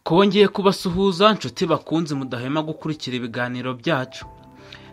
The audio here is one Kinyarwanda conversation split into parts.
Kongeye kubasuhuza nshuti bakunze mudahema gukurikira ibiganiro byacu.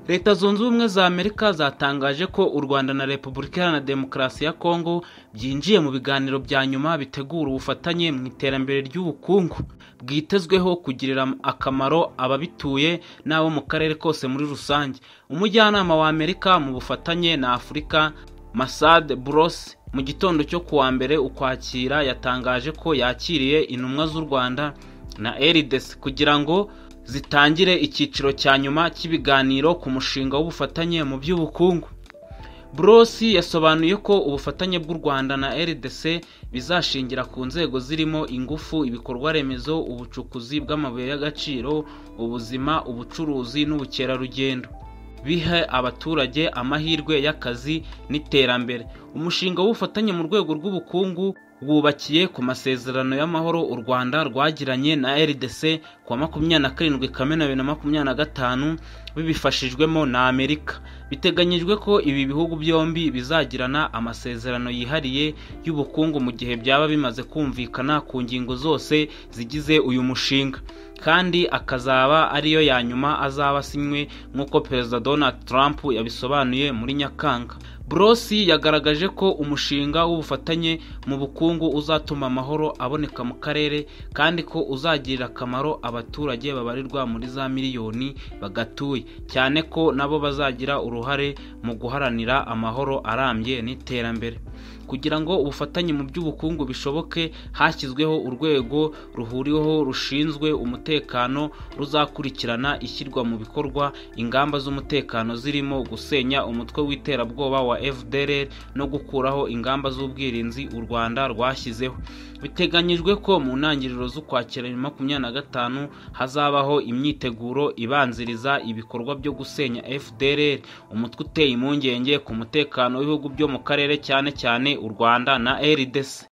Leta Zunze Ubumwe za Amerika zatangaje ko u Rwanda na Repubulika Iharanira Demokarasi ya Kongo byinjiye mu biganiro bya nyuma bitegura ubufatanye mu iterambere ry'ubukungu bwitezweho kugirira akamaro ababituye n'abo mu karere kose muri rusange. Umujyanama wa Amerika mu bufatanye na Afurika, Masad Boulos, mu gitondo cyo kuwa mbere Ukwakira yatangaje ko yakiriye intumwa z'u Rwanda na RDC kugira ngo zitangire icyiciro cya nyuma cy'ibiganiro ku mushinga w'ubufatanye mu by'ubukungu. Boulos yasobanuye ko ubufatanye bw'u Rwanda na RDC bizashingira ku nzego zirimo ingufu, ibikorwa remezo, ubucukuzi bw'amabuye y'agaciro, ubuzima, ubucuruzi n'ubukerarugendo, bihe abaturage amahirwe y'akazi n'iterambere. Umushinga w'ubufatanye mu rwego rw'ubukungu wubakiye ku masezerano y'amahoro u Rwanda rwagiranye na RDC kuwa 27 Kamena 2025 bibifashijwemo na Amerika. Biteganyijwe ko ibi bihugu byombi bizagirana amasezerano yihariye y'ubukungu mu gihe byaba bimaze kumvikana ku ngingo zose zigize uyu mushinga, kandi akazaba ariyo ya nyuma azaba asinywe nk'uko Perezida Donald Trump yabisobanuye muri Nyakanga. Boulos yagaragaje ko umushinga w'ubufatanye mu bukungu uzatuma amahoro aboneka mu karere, kandi ko uzagirira akamaro abaturage babarirwa muri za miliyoni bagatuye, cyane ko nabo bazagira uruhare mu guharanira amahoro arambye n'iterambere. Kugira ngo ubufatanye mu by'ubukungu bishoboke, hashyizweho urwego ruhuriweho rushinzwe umutekano ruzakurikirana ishyirwa mu bikorwa ingamba z'umutekano zirimo gusenya umutwe w'iterabwoba wa FDLR no gukuraho ingamba z'ubwirinzi u Rwanda rwashyizeho. Biteganyijwe ko mu ntangiriro z'Ukwakira 2025 hazabaho imyiteguro ibanziriza ibikorwa byo gusenya FDLR, umutwe uteye impungenge ku mutekano w'ibihugu byo mu karere cyane cyane u Rwanda na RDC.